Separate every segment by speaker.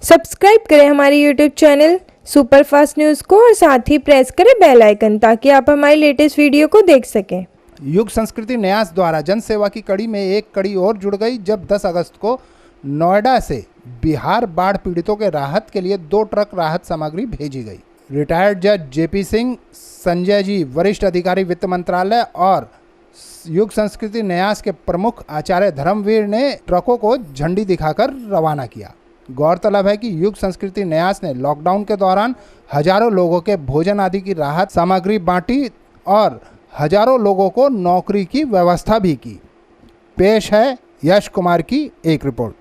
Speaker 1: Subscribe करें हमारे YouTube channel superfast news को और साथ ही प्रेस करें बेल आइकन ताकि आप हमारी लेटेस्ट वीडियो को देख सकें।
Speaker 2: युग संस्कृति न्यास द्वारा जन सेवा की कड़ी में एक कड़ी और जुड़ गई जब 10 अगस्त को नोएडा से बिहार बाढ़ पीड़ितों के राहत के लिए 2 ट्रक राहत सामग्री भेजी गई। रिटायर्ड जज जेपी सिंह, संजय जी वरिष्ठ अधिकारी वित्त मंत्रालय और युग संस्कृति न्यास के प्रमुख आचार्य धर्मवीर ने ट्रकों को झंडी दिखाकर रवाना किया। गौरतलब है कि युग संस्कृति न्यास ने लॉकडाउन के दौरान हजारों लोगों के भोजन आदि की राहत सामग्री बांटी और हजारों लोगों को नौकरी की व्यवस्था भी की। पेश है यश कुमार की एक रिपोर्ट।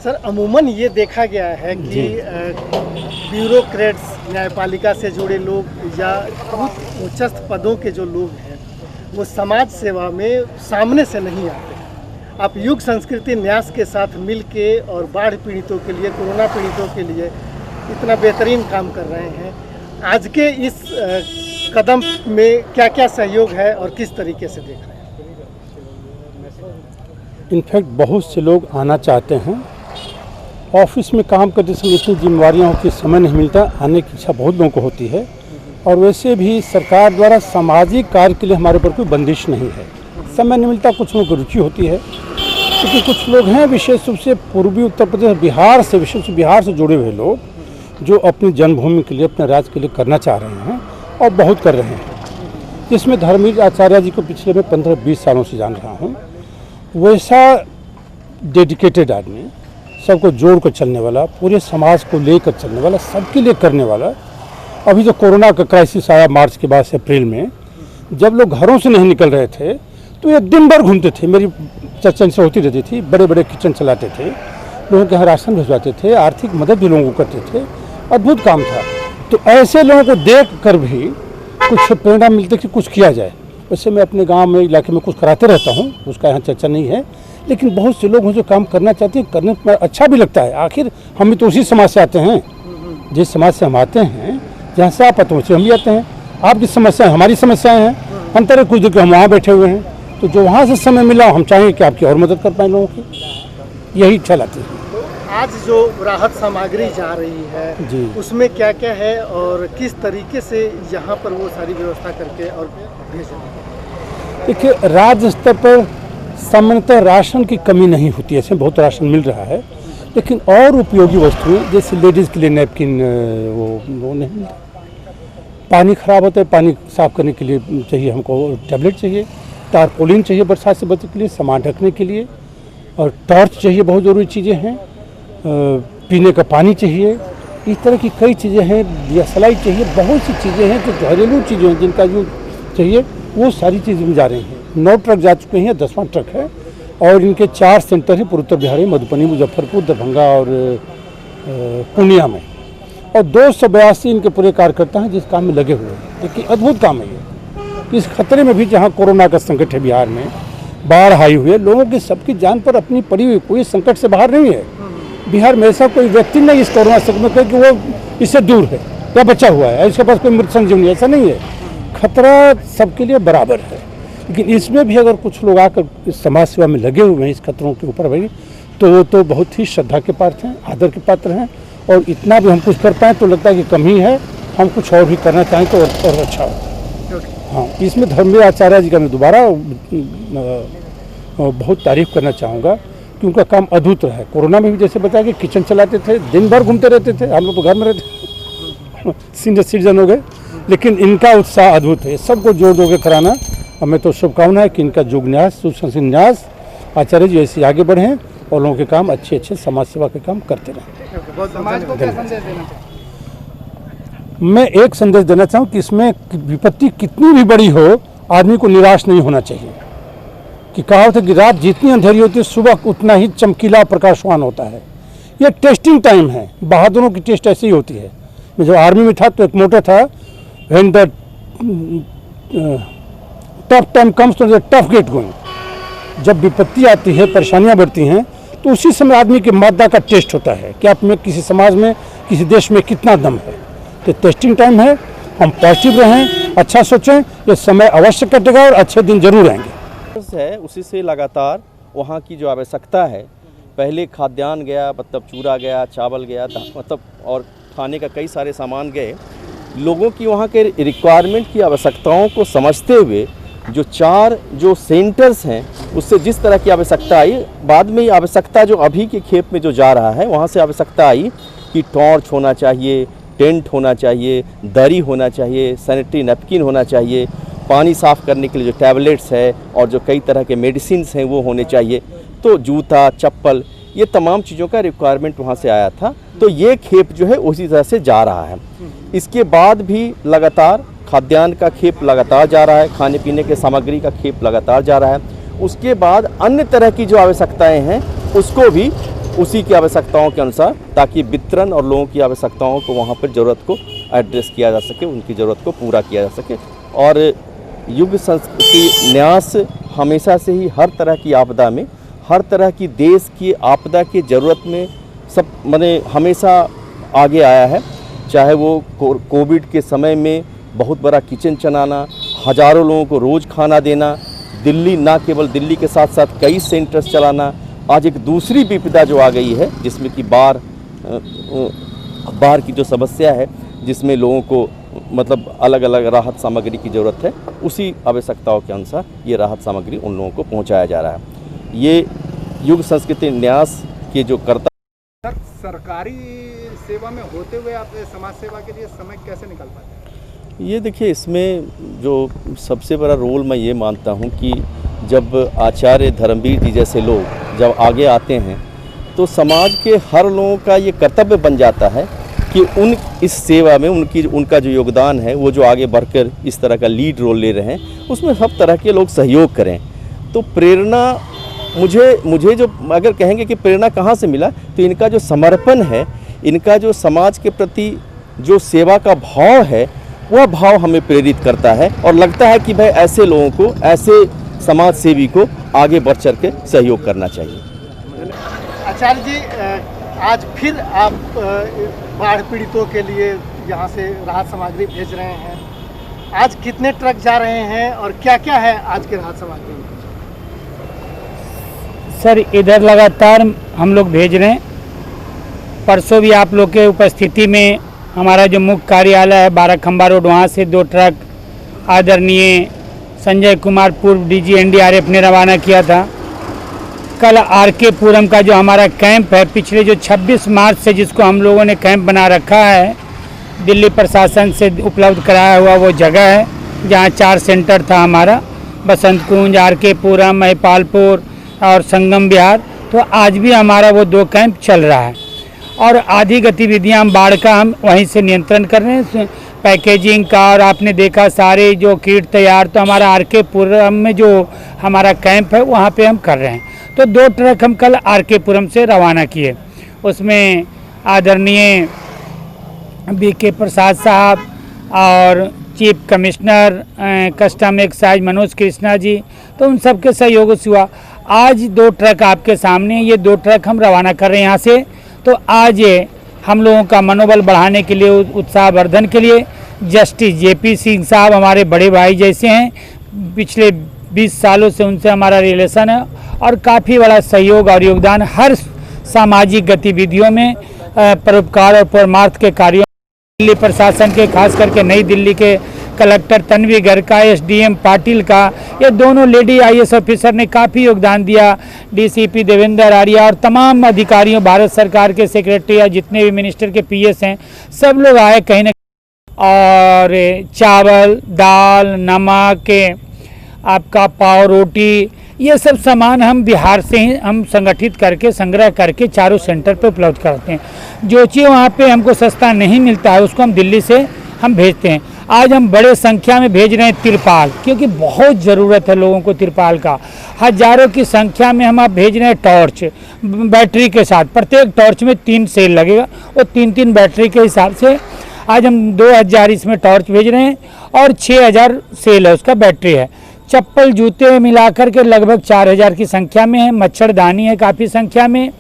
Speaker 3: सर, अमूमन ये देखा गया है कि ब्यूरोक्रेट्स, न्यायपालिका से जुड़े लोग या बहुत उच्चस्थ पदों के जो लोग हैं वो समाज सेवा में सामने से नहीं आते। आप युग संस्कृति न्यास के साथ मिलके और बाढ़ पीड़ितों के लिए, कोरोना पीड़ितों के लिए इतना बेहतरीन काम कर रहे हैं। आज के इस कदम में क्या क्या सहयोग है और किस तरीके से देख रहे हैं?
Speaker 4: इनफैक्ट बहुत से लोग आना चाहते हैं। ऑफिस में काम करते समय इतनी जिम्मेवारियाँ होती, समय नहीं मिलता, आने की इच्छा बहुत लोगों को होती है। और वैसे भी सरकार द्वारा सामाजिक कार्य के लिए हमारे ऊपर कोई बंदिश नहीं है। समय नहीं मिलता, कुछ लोगों की रुचि होती है, क्योंकि कुछ लोग हैं विशेष रूप से पूर्वी उत्तर प्रदेश, बिहार से, विशेष बिहार से जुड़े हुए लोग जो अपनी जन्मभूमि के लिए, अपने राज्य के लिए करना चाह रहे हैं और बहुत कर रहे हैं। जिसमें धर्मवीर आचार्य जी को पिछले मैं 15-20 सालों से जान रहा हूँ। वैसा डेडिकेटेड आदमी, सबको जोड़ कर चलने वाला, पूरे समाज को लेकर चलने वाला, सबके लिए करने वाला। अभी जो कोरोना का क्राइसिस आया मार्च के बाद से अप्रैल में, जब लोग घरों से नहीं निकल रहे थे तो ये दिन भर घूमते थे। मेरी चर्चा से होती रहती थी, बड़े बड़े किचन चलाते थे, लोगों के यहाँ राशन भिजवाते थे, आर्थिक मदद भी लोगों को करते थे। अद्भुत काम था। तो ऐसे लोगों को देख कर भी कुछ प्रेरणा मिलती कि कुछ किया जाए। वैसे मैं अपने गाँव में, इलाके में कुछ कराते रहता हूँ, उसका यहाँ चर्चा नहीं है, लेकिन बहुत से लोग हैं जो काम करना चाहते हैं, करने में अच्छा भी लगता है। आखिर हम भी तो उसी समाज से आते हैं, जिस समाज से हम आते हैं, जहाँ से आप आते हैं हम भी आते हैं। आपकी समस्याएं हमारी समस्याएं हैं, अंतर है कुछ देर हम वहाँ बैठे हुए हैं। तो जो वहाँ से समय मिला, हम चाहेंगे कि आपकी और मदद कर पाएँ लोगों की, यही इच्छा लाती है।
Speaker 3: तो आज जो राहत सामग्री जा रही है जी, उसमें क्या क्या है और किस तरीके से यहाँ पर वो सारी व्यवस्था करके और भेजें?
Speaker 4: देखिए, राज्य स्तर पर सामान्यतः राशन की कमी नहीं होती है, ऐसे बहुत राशन मिल रहा है, लेकिन और उपयोगी वस्तुएं जैसे लेडीज़ के लिए नैपकिन वो नहीं मिलता। पानी खराब होता है, पानी साफ करने के लिए चाहिए हमको टैबलेट चाहिए, टारपोलिन चाहिए बरसात से बचने के लिए, सामान ढकने के लिए, और टॉर्च चाहिए, बहुत ज़रूरी चीज़ें हैं। पीने का पानी चाहिए, इस तरह की कई चीज़ें हैं, दिया सलाई चाहिए, बहुत सी चीज़ें हैं जो घरेलू चीज़ें हैं जिनका यूज चाहिए, वो सारी चीज़ें में जा रही हैं। 9 ट्रक जा चुके हैं, 10वां ट्रक है, और इनके 4 सेंटर हैं पूर्वोत्तर बिहार में, मधुबनी, मुजफ्फरपुर, दरभंगा और पूर्णिया में। और 282 इनके पूरे कार्यकर्ता हैं जिस काम में लगे हुए हैं। देखिए, अद्भुत काम है ये। इस खतरे में भी, जहाँ कोरोना का संकट है बिहार में, बाढ़ आई हुई है, लोगों की सबकी जान पर अपनी पड़ी हुई, कोई संकट से बाहर नहीं है। बिहार में ऐसा कोई व्यक्ति नहीं इस कोरोना संकट में कि वो इससे दूर है या बचा हुआ है, इसके पास कोई मृत संजीवनी, ऐसा नहीं है। खतरा सबके लिए बराबर है, लेकिन इसमें भी अगर कुछ लोग आकर इस समाज सेवा में लगे हुए हैं, इस खतरों के ऊपर भाई, तो वो तो बहुत ही श्रद्धा के पात्र हैं, आदर के पात्र हैं। और इतना भी हम कुछ कर पाएँ तो लगता है कि कम ही है, हम कुछ और भी करना चाहें तो और अच्छा हो। हाँ, इसमें धर्मवीर आचार्य जी का मैं दोबारा बहुत तारीफ करना चाहूँगा। कि उनका काम अद्भुत रहा है। कोरोना में भी जैसे बताया कि किचन चलाते थे, दिन भर घूमते रहते थे, हम लोग तो घर में रहते सीनियर सिटीजन हो गए, लेकिन इनका उत्साह अद्भुत है। सबको जोड़ दो के कराना, हमें तो शुभकामना है कि इनका युग न्यास सुशासन न्यास आचार्य जी ऐसे आगे बढ़ें और लोगों के काम अच्छे अच्छे समाज सेवा के काम करते रहें।
Speaker 2: समाज को क्या संदेश देना चाहिए?
Speaker 4: मैं एक संदेश देना चाहूँ कि इसमें विपत्ति कितनी भी बड़ी हो, आदमी को निराश नहीं होना चाहिए। कि कहावत है कि रात जितनी अंधेरी होती है सुबह उतना ही चमकीला प्रकाशवान होता है। ये टेस्टिंग टाइम है, बहादुरों की टेस्ट ऐसी ही होती है। मैं जब आर्मी में था तो एक मोटो था, when the tough time comes तो टफ गेट गोइंग। जब विपत्ति आती है, परेशानियां बढ़ती हैं, तो उसी समय आदमी की मादा का टेस्ट होता है कि आप में किसी समाज में, किसी देश में कितना दम है। तो टेस्टिंग टाइम है, हम पॉजिटिव रहें, अच्छा सोचें, ये समय अवश्य कटेगा और अच्छे दिन जरूर आएंगे।
Speaker 5: है उसी से लगातार वहाँ की जो आवश्यकता है, पहले खाद्यान्न गया, मतलब चूरा गया, चावल गया, मतलब और खाने का कई सारे सामान गए। लोगों की वहाँ के रिक्वायरमेंट की आवश्यकताओं को समझते हुए जो 4 जो सेंटर्स हैं, उससे जिस तरह की आवश्यकता आई, बाद में आवश्यकता जो अभी के खेप में जो जा रहा है, वहाँ से आवश्यकता आई कि टॉर्च होना चाहिए, टेंट होना चाहिए, दरी होना चाहिए, सैनिटरी नैपकिन होना चाहिए, पानी साफ़ करने के लिए जो टैबलेट्स है और जो कई तरह के मेडिसिन्स हैं वो होने चाहिए, तो जूता, चप्पल, ये तमाम चीज़ों का रिक्वायरमेंट वहाँ से आया था। तो ये खेप जो है उसी तरह से जा रहा है। इसके बाद भी लगातार खाद्यान्न का खेप लगातार जा रहा है, खाने पीने के सामग्री का खेप लगातार जा रहा है। उसके बाद अन्य तरह की जो आवश्यकताएँ हैं उसको भी उसी की आवश्यकताओं के अनुसार, ताकि वितरण और लोगों की आवश्यकताओं को वहाँ पर ज़रूरत को एड्रेस किया जा सके, उनकी ज़रूरत को पूरा किया जा सके। और युग संस्कृति न्यास हमेशा से ही हर तरह की आपदा में, हर तरह की देश की आपदा की ज़रूरत में सब माने हमेशा आगे आया है। चाहे वो कोविड के समय में बहुत बड़ा किचन चलाना, हज़ारों लोगों को रोज़ खाना देना, दिल्ली, ना केवल दिल्ली के साथ साथ कई सेंटर्स चलाना। आज एक दूसरी विपदा जो आ गई है जिसमें कि बाढ़ की जो समस्या है, जिसमें लोगों को मतलब अलग अलग राहत सामग्री की ज़रूरत है, उसी आवश्यकताओं के अनुसार ये राहत सामग्री उन लोगों को पहुंचाया जा रहा है। ये युग संस्कृति न्यास के जो कर्ता
Speaker 2: सरकारी सेवा में होते हुए आप समाज सेवा के लिए समय कैसे निकाल पाते हैं?
Speaker 5: ये देखिए, इसमें जो सबसे बड़ा रोल मैं ये मानता हूँ कि जब आचार्य धर्मवीर जी जैसे लोग जब आगे आते हैं तो समाज के हर लोगों का ये कर्तव्य बन जाता है कि इस सेवा में उनका जो योगदान है, वो जो आगे बढ़कर इस तरह का लीड रोल ले रहे हैं, उसमें सब तरह के लोग सहयोग करें। तो प्रेरणा मुझे जो अगर कहेंगे कि प्रेरणा कहाँ से मिला, तो इनका जो समर्पण है, इनका जो समाज के प्रति जो सेवा का भाव है, वह भाव हमें प्रेरित करता है और लगता है कि भाई ऐसे लोगों को, ऐसे समाज सेवी को आगे बढ़ चढ़ के सहयोग करना चाहिए।
Speaker 3: आचार्य जी, आज फिर आप बाढ़ पीड़ितों के लिए यहाँ से राहत सामग्री भेज रहे हैं। आज कितने ट्रक जा रहे हैं और क्या क्या है आज के राहत सामग्री में?
Speaker 6: सर, इधर लगातार हम लोग भेज रहे हैं। परसों भी आप लोग के उपस्थिति में हमारा जो मुख्य कार्यालय है 12 खंबा रोड, वहाँ से 2 ट्रक आदरणीय संजय कुमार पूर्व डीजी एनडीआरएफ ने रवाना किया था। कल आरके पुरम का जो हमारा कैंप है, पिछले जो 26 मार्च से जिसको हम लोगों ने कैंप बना रखा है, दिल्ली प्रशासन से उपलब्ध कराया हुआ वो जगह है जहाँ 4 सेंटर था हमारा, बसंत कुंज, आरके पुरम, महिपालपुर और संगम विहार। तो आज भी हमारा वो 2 कैंप चल रहा है और आधी गतिविधियां हम बाढ़ का हम वहीं से नियंत्रण कर रहे हैं, पैकेजिंग का। और आपने देखा सारे जो किट तैयार, तो हमारा आरके पुरम में जो हमारा कैंप है वहाँ पे हम कर रहे हैं। तो 2 ट्रक हम कल आरके पुरम से रवाना किए, उसमें आदरणीय बीके प्रसाद साहब और chief commissioner custom excise Manoj Krishna ji, तो उन सब के सहयोग से हुआ। आज 2 ट्रक आपके सामने, ये 2 ट्रक हम रवाना कर रहे हैं यहाँ से। तो आज हम लोगों का मनोबल बढ़ाने के लिए, उत्साहवर्धन के लिए, जस्टिस जेपी सिंह साहब हमारे बड़े भाई जैसे हैं, पिछले 20 सालों से उनसे हमारा रिलेशन है और काफ़ी बड़ा सहयोग और योगदान हर सामाजिक गतिविधियों में, परोपकार और परमार्थ के कार्यों, दिल्ली प्रशासन के, खास करके नई दिल्ली के कलेक्टर तन्वी गर्ग का, एसडीएम पाटिल का, ये दोनों लेडी आईएएस ऑफिसर ने काफ़ी योगदान दिया। डीसीपी देवेंद्र आर्या और तमाम अधिकारियों, भारत सरकार के सेक्रेटरी या जितने भी मिनिस्टर के पीएस हैं, सब लोग आए कहीं ना। और चावल, दाल, नमक, आपका पाव, रोटी, ये सब सामान हम बिहार से ही हम संगठित करके, संग्रह करके चारों सेंटर पे उपलब्ध कराते हैं। जो चीज़ वहाँ पे हमको सस्ता नहीं मिलता है उसको हम दिल्ली से हम भेजते हैं। आज हम बड़े संख्या में भेज रहे हैं तिरपाल, क्योंकि बहुत ज़रूरत है लोगों को तिरपाल का। हज़ारों की संख्या में हम आप भेज रहे हैं टॉर्च बैटरी के साथ, प्रत्येक टॉर्च में 3 सेल लगेगा और 3-3 बैटरी के हिसाब से आज हम 2000 इसमें टॉर्च भेज रहे हैं और 6000 सेल है, उसका बैटरी है। चप्पल जूते मिलाकर के लगभग 4000 की संख्या में है। मच्छरदानी है काफ़ी संख्या में।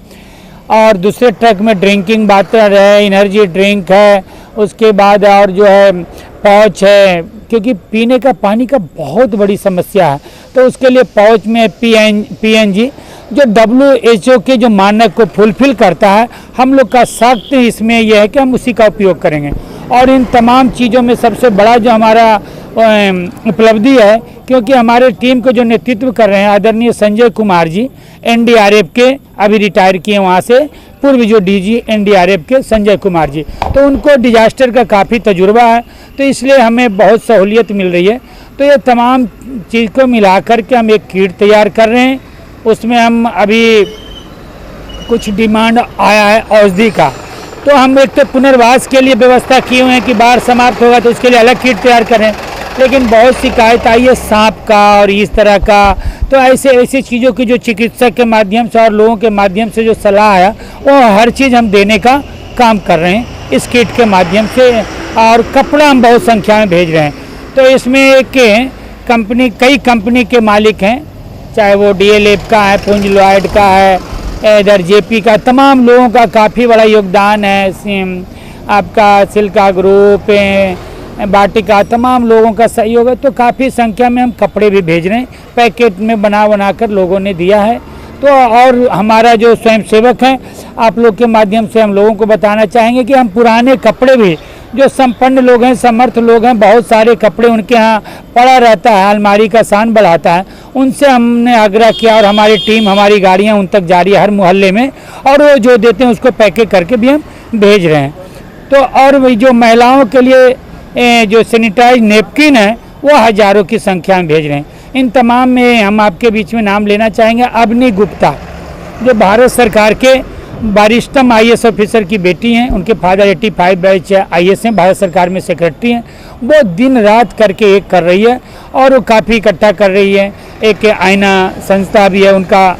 Speaker 6: और दूसरे ट्रक में ड्रिंकिंग वाटर है, एनर्जी ड्रिंक है, उसके बाद और जो है पाउच है, क्योंकि पीने का पानी का बहुत बड़ी समस्या है। तो उसके लिए पाउच में पीएनजी जो WHO के जो मानक को फुलफिल करता है, हम लोग का सख्त इसमें यह है कि हम उसी का उपयोग करेंगे। और इन तमाम चीज़ों में सबसे बड़ा जो हमारा उपलब्धि है, क्योंकि हमारे टीम को जो नेतृत्व कर रहे हैं आदरणीय संजय कुमार जी, एनडीआरएफ के, अभी रिटायर किए वहाँ से, पूर्व जो डीजी एनडीआरएफ के संजय कुमार जी, तो उनको डिजास्टर का काफ़ी तजुर्बा है, तो इसलिए हमें बहुत सहूलियत मिल रही है। तो ये तमाम चीज़ को मिला कर के हम एक किट तैयार कर रहे हैं। उसमें हम अभी कुछ डिमांड आया है औषधि का, तो हम एक तो पुनर्वास के लिए व्यवस्था किए हुए हैं कि बाढ़ समाप्त होगा तो उसके लिए अलग किट तैयार करें। लेकिन बहुत शिकायत आई है सांप का और इस तरह का, तो ऐसी चीज़ों की जो चिकित्सक के माध्यम से और लोगों के माध्यम से जो सलाह आया, वो हर चीज़ हम देने का काम कर रहे हैं इस किट के माध्यम से। और कपड़ा हम बहुत संख्या में भेज रहे हैं। तो इसमें एक कंपनी, कई कंपनी के मालिक हैं, चाहे वो DLF का है, पुंज लॉयड का है, इधर JP का, तमाम लोगों का काफ़ी बड़ा योगदान है। आपका सिल्का ग्रुप, बाटिका, तमाम लोगों का सहयोग है। तो काफ़ी संख्या में हम कपड़े भी भेज रहे हैं, पैकेट में बना कर लोगों ने दिया है। तो और हमारा जो स्वयंसेवक हैं, आप लोग के माध्यम से हम लोगों को बताना चाहेंगे कि हम पुराने कपड़े भी, जो संपन्न लोग हैं, समर्थ लोग हैं, बहुत सारे कपड़े उनके यहाँ पड़ा रहता है, अलमारी का शान बढ़ाता है, उनसे हमने आग्रह किया और हमारी टीम, हमारी गाड़ियाँ उन तक जा रही है हर मोहल्ले में, और वो जो देते हैं उसको पैकेट करके भी हम भेज रहे हैं। तो और वही जो महिलाओं के लिए जो सैनिटाइज नेपकिन है, वो हज़ारों की संख्या में भेज रहे हैं। इन तमाम में हम आपके बीच में नाम लेना चाहेंगे अवनी गुप्ता, जो भारत सरकार के वरिष्ठतम IAS ऑफिसर की बेटी हैं। उनके फादर 85 बैच IAS हैं, भारत सरकार में सेक्रेटरी हैं। वो दिन रात करके एक कर रही है और वो काफ़ी इकट्ठा कर रही है। एक आईना संस्था भी है उनका,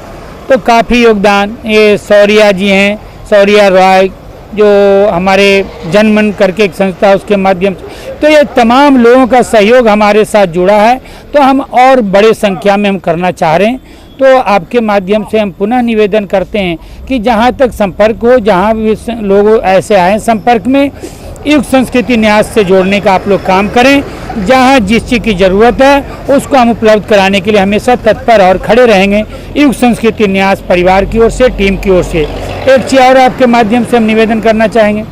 Speaker 6: तो काफ़ी योगदान। ये शौर्या जी हैं, शौर्या रॉय, जो हमारे जनमन करके एक संस्था, उसके माध्यम से। तो ये तमाम लोगों का सहयोग हमारे साथ जुड़ा है, तो हम और बड़े संख्या में हम करना चाह रहे हैं। तो आपके माध्यम से हम पुनः निवेदन करते हैं कि जहाँ तक संपर्क हो, जहाँ भी लोग ऐसे आए संपर्क में, युग संस्कृति न्यास से जोड़ने का आप लोग काम करें। जहाँ जिस चीज़ की ज़रूरत है उसको हम उपलब्ध कराने के लिए हमेशा तत्पर और खड़े रहेंगे, युग संस्कृति न्यास परिवार की ओर से, टीम की ओर से। एक चीज़ और आपके माध्यम से हम निवेदन करना चाहेंगे,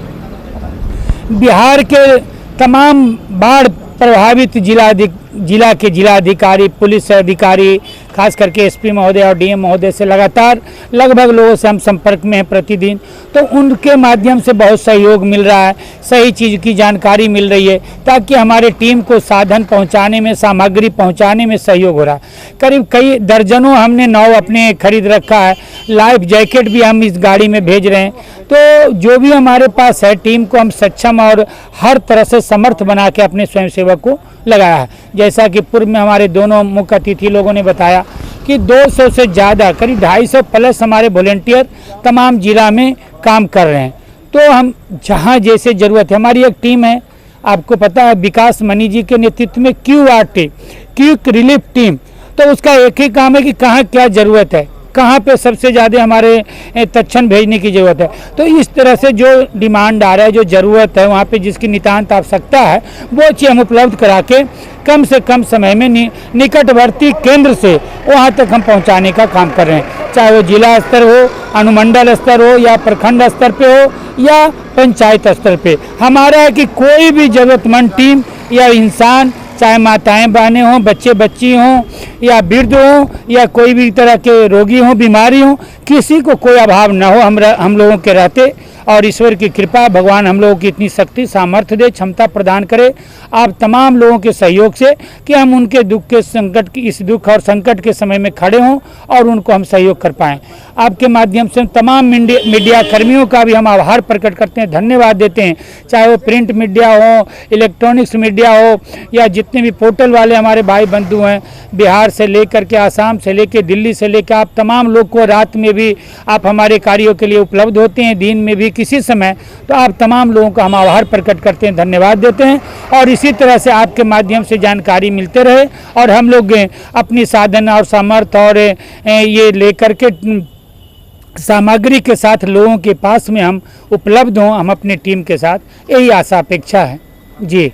Speaker 6: बिहार के तमाम बाढ़ प्रभावित जिला के जिलाधिकारी, पुलिस अधिकारी, खास करके SP महोदय और DM महोदय से लगातार लगभग लोगों से हम संपर्क में हैं प्रतिदिन। तो उनके माध्यम से बहुत सहयोग मिल रहा है, सही चीज़ की जानकारी मिल रही है, ताकि हमारे टीम को साधन पहुंचाने में, सामग्री पहुंचाने में सहयोग हो रहा है। करीब कई दर्जनों हमने नाव अपने खरीद रखा है, लाइफ जैकेट भी हम इस गाड़ी में भेज रहे हैं। तो जो भी हमारे पास है, टीम को हम सक्षम और हर तरह से समर्थ बना के अपने स्वयंसेवक को लगाया है। जैसा कि पूर्व में हमारे दोनों मुख्य अतिथि लोगों ने बताया कि 200 से ज़्यादा, करीब 250 प्लस हमारे वॉलंटियर तमाम जिला में काम कर रहे हैं। तो हम जहाँ जैसे ज़रूरत है, हमारी एक टीम है, आपको पता है, विकास मनी जी के नेतृत्व में QRT, क्विक रिलीफ टीम। तो उसका एक ही काम है कि कहाँ क्या ज़रूरत है, कहाँ पे सबसे ज़्यादा हमारे तत्क्षण भेजने की ज़रूरत है। तो इस तरह से जो डिमांड आ रहा है, जो ज़रूरत है, वहाँ पे जिसकी नितांत आवश्यकता है, वो चीज़ हम उपलब्ध करा के कम से कम समय में निकटवर्ती केंद्र से वहाँ तक हम पहुँचाने का काम कर रहे हैं, चाहे वो जिला स्तर हो, अनुमंडल स्तर हो, या प्रखंड स्तर पे हो, या पंचायत स्तर पे। हमारा है कि कोई भी ज़रूरतमंद टीम या इंसान, चाहे माताएं बहनें हों, बच्चे बच्ची हों, या वृद्ध हों, या कोई भी तरह के रोगी हों, बीमारी हों, किसी को कोई अभाव न हो हम लोगों के रहते। और ईश्वर की कृपा, भगवान हम लोगों की इतनी शक्ति सामर्थ्य दे, क्षमता प्रदान करे आप तमाम लोगों के सहयोग से, कि हम उनके दुख के संकट की, इस दुख और संकट के समय में खड़े हों और उनको हम सहयोग कर पाएँ। आपके माध्यम से तमाम मीडिया कर्मियों का भी हम आभार प्रकट करते हैं, धन्यवाद देते हैं, चाहे वो प्रिंट मीडिया हो, इलेक्ट्रॉनिक्स मीडिया हो, या जितने भी पोर्टल वाले हमारे भाई बंधु हैं, बिहार से लेकर के आसाम से लेकर दिल्ली से लेकर, आप तमाम लोग को रात में भी आप हमारे कार्यों के लिए उपलब्ध होते हैं, दिन में भी किसी समय। तो आप तमाम लोगों का हम आभार प्रकट करते हैं, धन्यवाद देते हैं। और इसी तरह से आपके माध्यम से जानकारी मिलते रहे और हम लोग अपनी साधन और सामर्थ्य और ये लेकर के सामग्री के साथ लोगों के पास में हम उपलब्ध हों, हम अपनी टीम के साथ, यही आशा अपेक्षा है जी।